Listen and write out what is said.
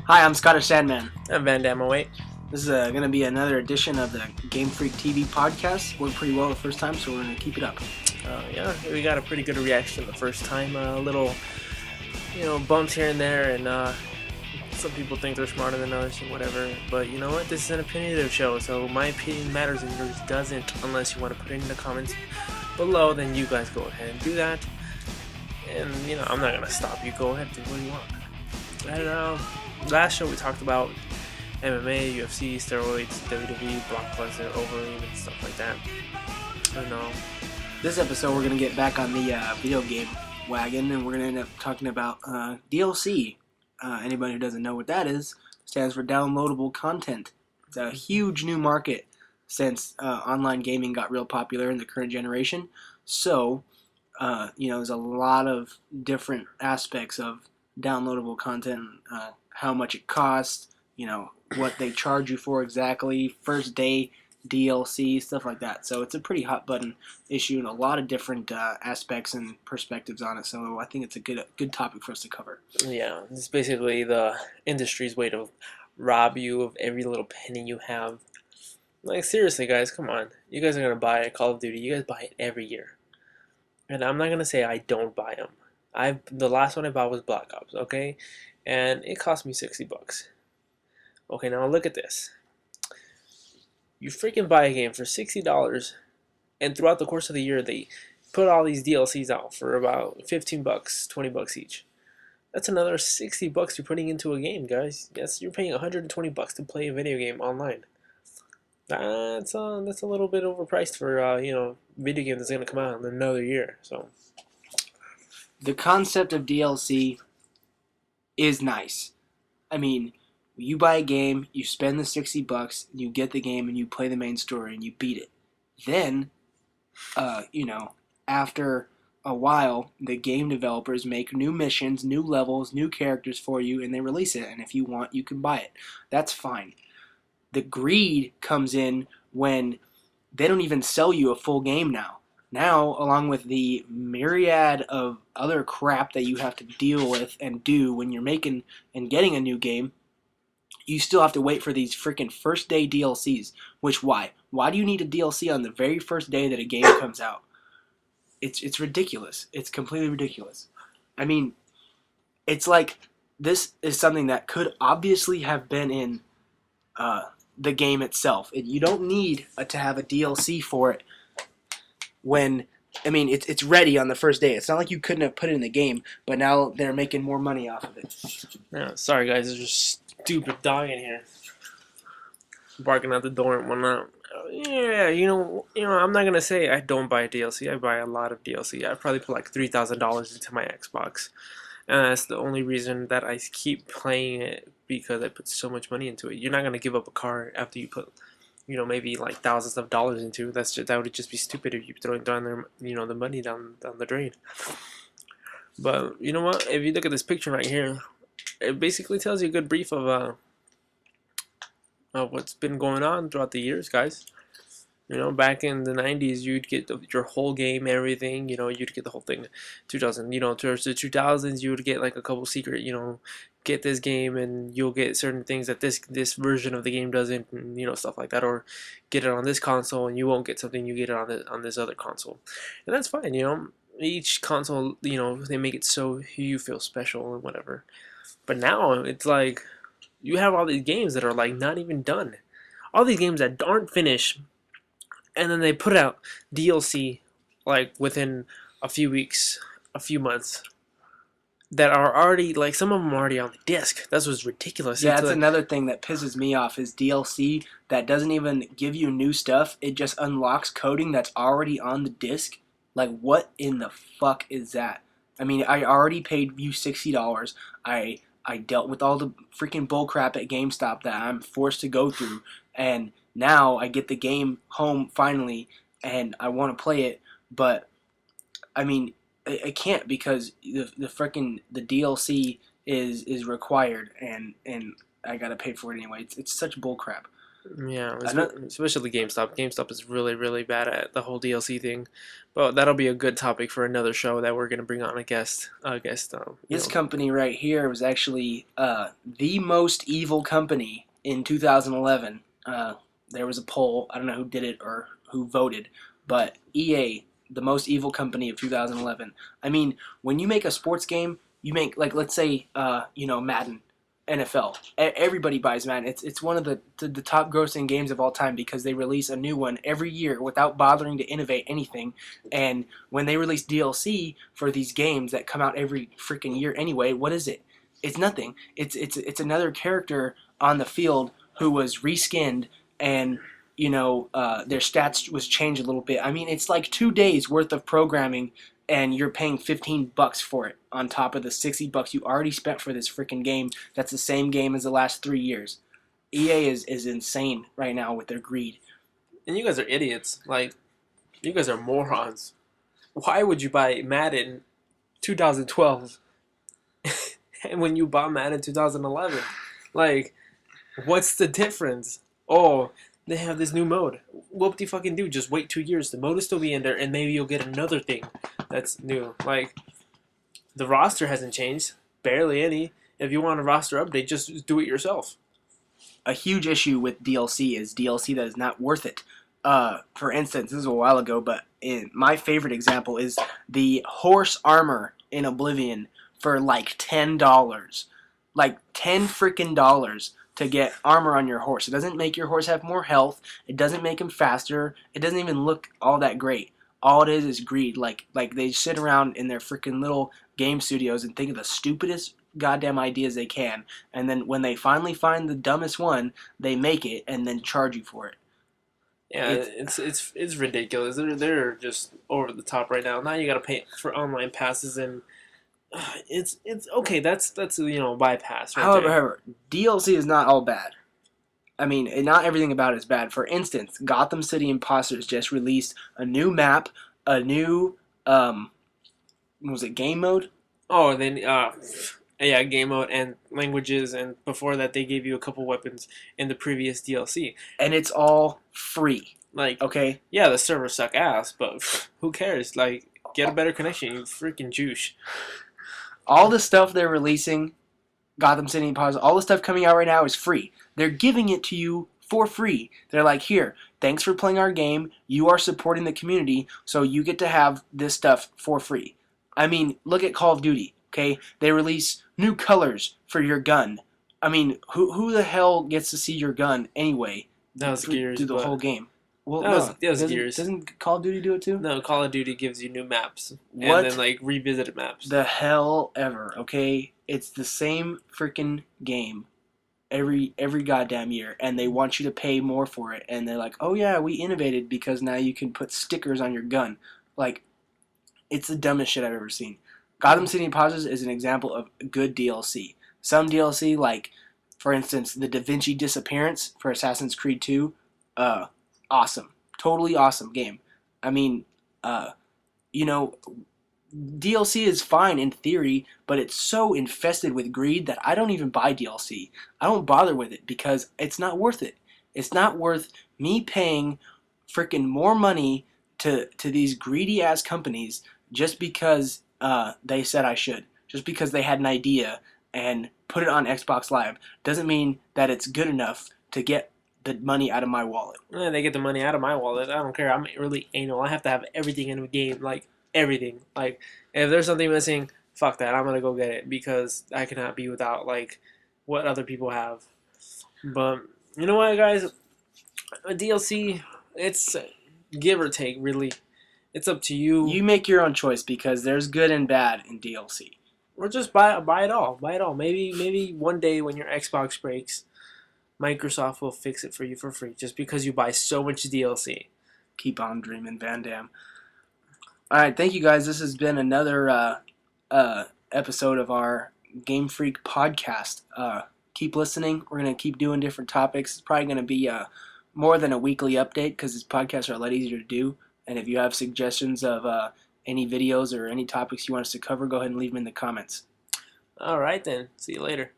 Hi, I'm Scottish Sandman. I'm Van Damme 08. This is going to be another edition of the Game Freak TV podcast. Worked pretty well the first time, so we're going to keep it up. Yeah, we got a pretty good reaction the first time. A little, bumps here and there, and some people think they're smarter than others and whatever. But you know what? This is an opinionative show, so my opinion matters and yours doesn't unless you want to put it in the comments below. Then you guys go ahead and do that. And, I'm not going to stop you. Go ahead and do what you want. And last show we talked about MMA, UFC, steroids, WWE, Brock Lesnar, Overeem, and stuff like that. I know. This episode, we're going to get back on the video game wagon, and we're going to end up talking about DLC. Anybody who doesn't know what that is, stands for downloadable content. It's a huge new market since online gaming got real popular in the current generation. So, there's a lot of different aspects of downloadable content, how much it costs, what they charge you for exactly, first day DLC, stuff like that. So it's a pretty hot button issue and a lot of different aspects and perspectives on it. So I think it's a good topic for us to cover. Yeah, it's basically the industry's way to rob you of every little penny you have. Like, seriously, guys, come on. You guys are going to buy a Call of Duty. You guys buy it every year. And I'm not going to say I don't buy them. The last one I bought was Black Ops, okay? And it cost me $60. Okay, now look at this. You freaking buy a game for $60, and throughout the course of the year, they put all these DLCs out for about $15, $20 each. That's another $60 you're putting into a game, guys. Yes, you're paying $120 to play a video game online. That's a little bit overpriced for video game that's gonna come out in another year. So the concept of DLC is nice. I mean, you buy a game, you spend the $60, you get the game, and you play the main story, and you beat it. Then, after a while, the game developers make new missions, new levels, new characters for you, and they release it. And if you want, you can buy it. That's fine. The greed comes in when they don't even sell you a full game now. Now, along with the myriad of other crap that you have to deal with and do when you're making and getting a new game, you still have to wait for these freaking first day DLCs. Which, why? Why do you need a DLC on the very first day that a game comes out? It's ridiculous. It's completely ridiculous. I mean, it's like this is something that could obviously have been in the game itself. You don't need to have a DLC for it when, it's ready on the first day. It's not like you couldn't have put it in the game, but now they're making more money off of it. Yeah, sorry guys, there's just stupid dog in here barking at the door and whatnot. Yeah, I'm not gonna say I don't buy DLC. I buy a lot of DLC. I probably put like $3,000 into my Xbox, and that's the only reason that I keep playing it, because I put so much money into it. You're not gonna give up a car after you put, maybe like thousands of dollars into it. That would just be stupid if you throwing down the money down the drain. But you know what? If you look at this picture right here, it basically tells you a good brief of what's been going on throughout the years, guys. Back in the 90s, you'd get your whole game, everything. You'd get the whole thing. 2000, towards the 2000s, you would get like a couple secret, get this game and you'll get certain things that this version of the game doesn't, and, stuff like that. Or get it on this console and you won't get something, you get it on this other console, and that's fine. Each console, they make it so you feel special and whatever. But now it's like you have all these games that are like not even done, all these games that aren't finished, and then they put out DLC like within a few weeks, a few months, that are already, like, some of them are already on the disc. That's what's ridiculous. Yeah, that's another thing that pisses me off is DLC that doesn't even give you new stuff. It just unlocks coding that's already on the disc. Like, what in the fuck is that? I mean, I already paid you $60. I dealt with all the freaking bullcrap at GameStop that I'm forced to go through, and now I get the game home finally, and I want to play it, but I mean, I can't because the freaking the DLC is required, and I gotta pay for it anyway. It's such bullcrap. Yeah, Ano- especially GameStop. GameStop is really, really bad at the whole DLC thing. But that'll be a good topic for another show that we're gonna bring on a guest. This company right here was actually the most evil company in 2011. There was a poll. I don't know who did it or who voted, but EA, the most evil company of 2011. I mean, when you make a sports game, you make like let's say Madden, NFL. Everybody buys Madden. It's one of the top grossing games of all time because they release a new one every year without bothering to innovate anything. And when they release DLC for these games that come out every freaking year anyway, what is it? It's nothing. It's another character on the field who was reskinned and their stats was changed a little bit. I mean, it's like 2 days worth of programming and you're paying $15 for it on top of the $60 you already spent for this freaking game. That's the same game as the last 3 years. EA is insane right now with their greed. And you guys are idiots. Like, you guys are morons. Why would you buy Madden 2012 and when you bought Madden 2011? Like, what's the difference? Oh, they have this new mode. What do you fucking do? Just wait 2 years. The mode will still be in there, and maybe you'll get another thing that's new. Like, the roster hasn't changed. Barely any. If you want a roster update, just do it yourself. A huge issue with DLC is DLC that is not worth it. For instance, this was a while ago, but my favorite example is the horse armor in Oblivion for like $10. Like 10 freaking dollars to get armor on your horse. It doesn't make your horse have more health. It doesn't make him faster. It doesn't even look all that great. All it is greed. Like they sit around in their freaking little game studios and think of the stupidest goddamn ideas they can, and then when they finally find the dumbest one, they make it and then charge you for it. Yeah, it's ridiculous. They're just over the top right now. Now you got to pay for online passes, and it's okay. That's bypass right there. However, DLC is not all bad. I mean, not everything about it is bad. For instance, Gotham City Imposters just released a new map, a new was it game mode? Oh, and then yeah, game mode and languages, and before that they gave you a couple weapons in the previous DLC. And it's all free. Like, okay, yeah, the servers suck ass, but who cares? Like, get a better connection, you freaking juice. All the stuff they're releasing, Gotham City Imposters, all the stuff coming out right now is free. They're giving it to you for free. They're like, here, thanks for playing our game. You are supporting the community, so you get to have this stuff for free. I mean, look at Call of Duty. Okay, they release new colors for your gun. I mean, who the hell gets to see your gun anyway? That was Gears. Through the whole game. Well, that was Gears. Doesn't Call of Duty do it too? No, Call of Duty gives you new maps What? and then like revisited maps. The hell ever. Okay, it's the same freaking game every goddamn year, and they want you to pay more for it. And they're like, oh yeah, we innovated because now you can put stickers on your gun. Like, it's the dumbest shit I've ever seen. Gotham City Imposters is an example of good DLC. Some DLC, like, for instance, the Da Vinci Disappearance for Assassin's Creed 2, awesome. Totally awesome game. I mean, DLC is fine in theory, but it's so infested with greed that I don't even buy DLC. I don't bother with it because it's not worth it. It's not worth me paying freaking more money to these greedy ass companies just because they said I should. Just because they had an idea and put it on Xbox Live doesn't mean that it's good enough to get the money out of my wallet. They get the money out of my wallet. I don't care. I'm really anal. I have to have everything in the game, like everything. Like, if there's something missing, fuck that. I'm gonna go get it because I cannot be without like what other people have. But you know what, guys? A DLC, it's give or take. Really, it's up to you. You make your own choice because there's good and bad in DLC. Or just buy it all. Buy it all. Maybe one day when your Xbox breaks, Microsoft will fix it for you for free just because you buy so much DLC. Keep on dreaming, Van Damme. All right, thank you guys. This has been another episode of our Game Freak podcast. Keep listening. We're going to keep doing different topics. It's probably going to be more than a weekly update because these podcasts are a lot easier to do. And if you have suggestions of any videos or any topics you want us to cover, go ahead and leave them in the comments. All right, then. See you later.